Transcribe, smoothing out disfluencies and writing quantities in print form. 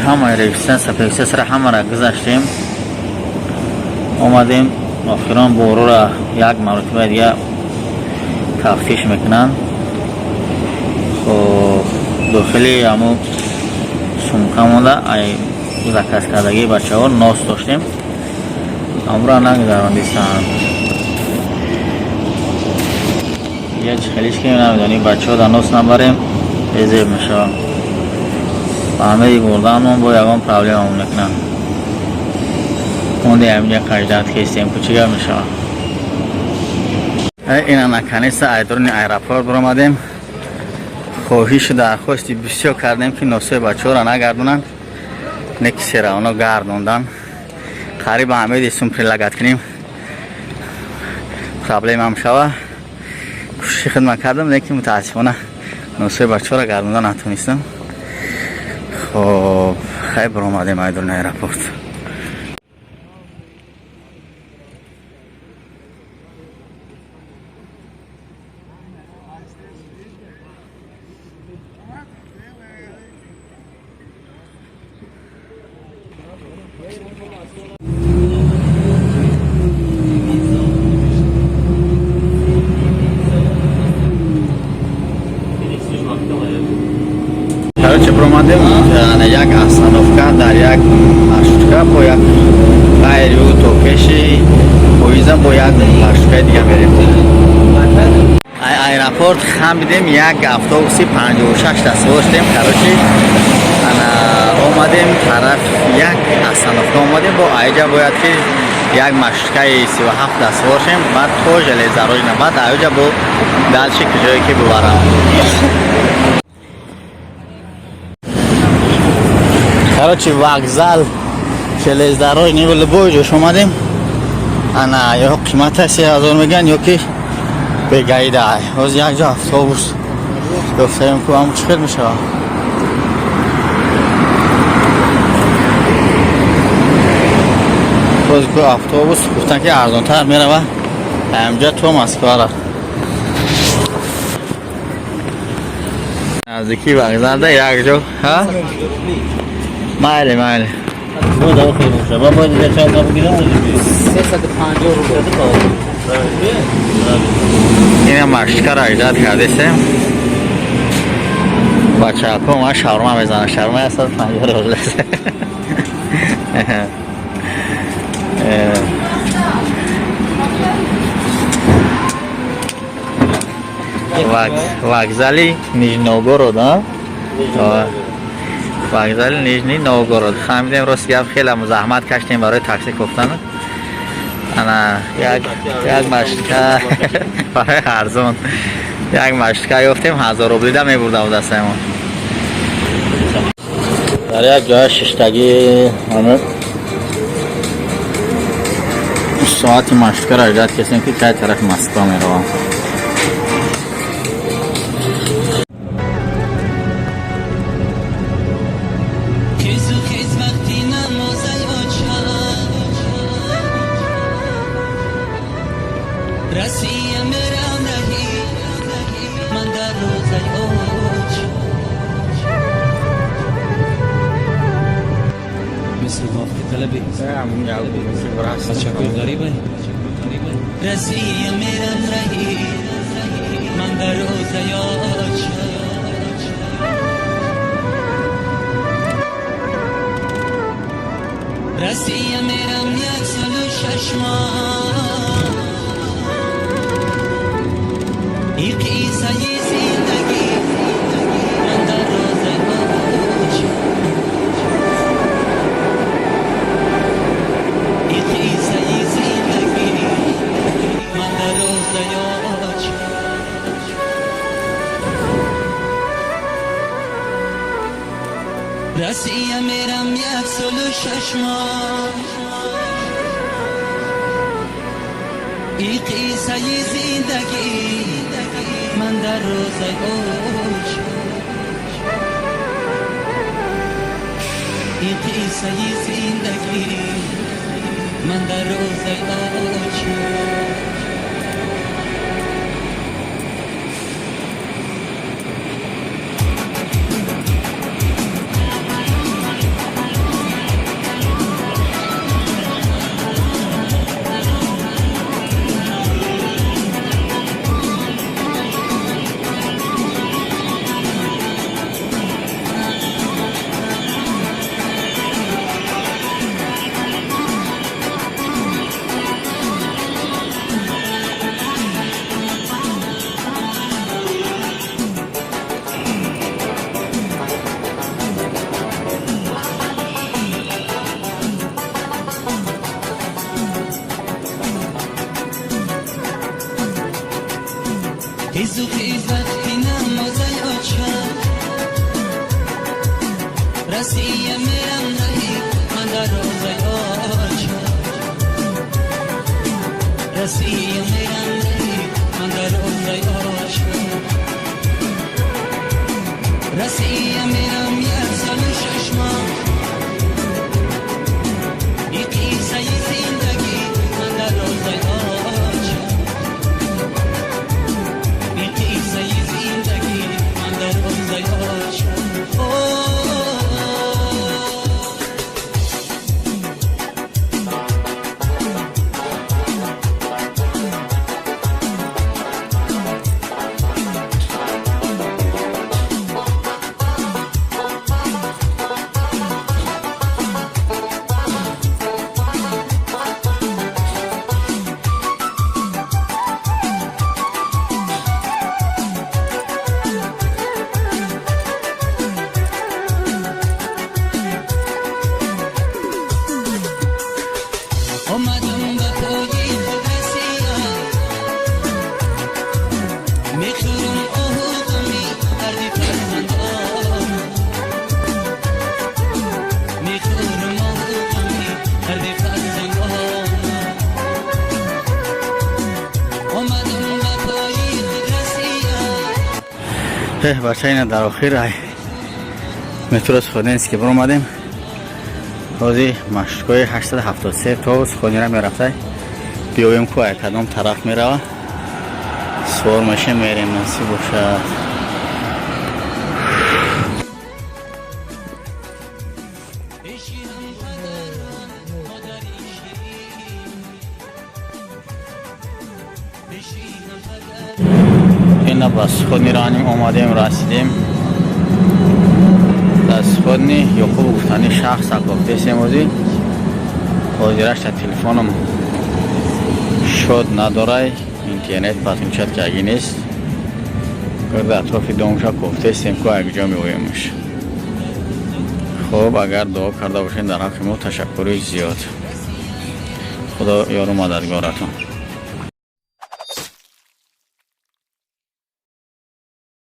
همه رزिस्टنس پکسس را همه را گذاشتیم. اومدیم آخران بورو را یک مرتبه دیگه تفتیش میکنن. خب داخلی همون سمکمون ای زکاس کردگی بچه ها ناس داشتیم. امرا نگذارن دیستن یه خیلیش که نمیدونی بچه ها در ناس نبریم ایزیب میشه. همه دی بردن با یکم پرابلم همون نکنن. اون دی همینجا قجدت که استیم کچیگر میشه. این نکنیست ایدرونی ایراپورت برامدیم. خواهیش درخواستی بسیار کردیم که ناسوی بچه ها را نگردونن. نکسی را اونا گردوندن. قریب همه دی سومپری لگت کنیم پرابلم هم شوه. کوشش خدمت کردم لیکن متاسفانه ناسوی بچه ها را گردوندن نتونستم. خب خیلی برامدیم ایدرونی ایراپورت. چه برامدیم یک اصنافکا در یک مشتکه با یک غیری و توکشی پویزم با یک مشتکه دیگه میریم. ایراپورت خم بیدیم یک اتوبوسی 56 دسته داشتیم کراچی. اومدیم طرف یک اصنافکا اومدیم با ایجا باید که یک مشتکه 37 دسته باشیم. بعد تو جلیزه روی بعد ایجا با دلچی کجایی که ببرم. کراچی وокзал железнодорожный نیول بوجش اومدیم. انا یا قیمت 3000 میگن یا که بگایده از یک جا اتوبوس گفتیم که هم چقدر میشه. باز که اتوبوس گفتن که ارزان تر میره و همجا تو مسکاره نزدیکی وокзал ده یک جا ها ماله ماله دو دو خیلی میشه. بابا دیگه چند تا بگیرم 350 روپیه. این مشتکه را ایجاد کردیم. بچه ها ما شاورما میزنن. شاورما 150 روپیه است. وокзали Нижний Новгород وокзали Нижний Новгород خمیدیم. راست گفت خیلی زحمت کشیدیم برای تاکسی گفتن. انا یک مشتکه برای ارزون یک مشتکه گفتیم 1000 روبلی ده میبرده بود دستمون. در یک جای ششتگی همه ساعتی مشتکه را ایجاد کردیم که که طرف مسکو میروم. अच्छा कोई गरीब है रसिया मेरा रही मंगरो जयोच रसिया मेरा یک سال و 6 ماه این قصه زندگی من در روزه اوج این قصه زندگی من در روزه اوج رسیه میرم یک سال و 6 ماه این قصه زندگی من در روزه اوج این قصه زندگی من در روزه اوج هیزو خیزت بینم مازای آچم رسیه میرم رهی من در روزای آچم رسیه میرم رهی من در روزای آچم رسیه میرم یک سال و 6 ماه این قیصه زندگی من در روزای آچم این قیصه زندگی من در روزای آچم اومدم به پای خود رسیدم میخورم آهوغمی هردی فرزندان میخورم آهوغمی هردی فرزندان اومدم به پای خود رسیدم بچه اینا در آخر مترو سخونینسکی برو اومدیم روزی مشتقای 873 تا سخونی را می رفته بیاویم که کدام طرف می روه سوار ماشین میریم نصیب باشد این با سخونی را اومدیم رسیدیم سخونی یوکو گفتنی شخص اکوفته سیموزی حاضرش تا تلفنم شد نداره اینترنت پس میشد که اگه نیست کرده اطراف دومشا گفته سیم که اگه جا میویمش خب اگر دعا کرده باشین در حق ما تشکری زیاد خدا یارو مددگارتون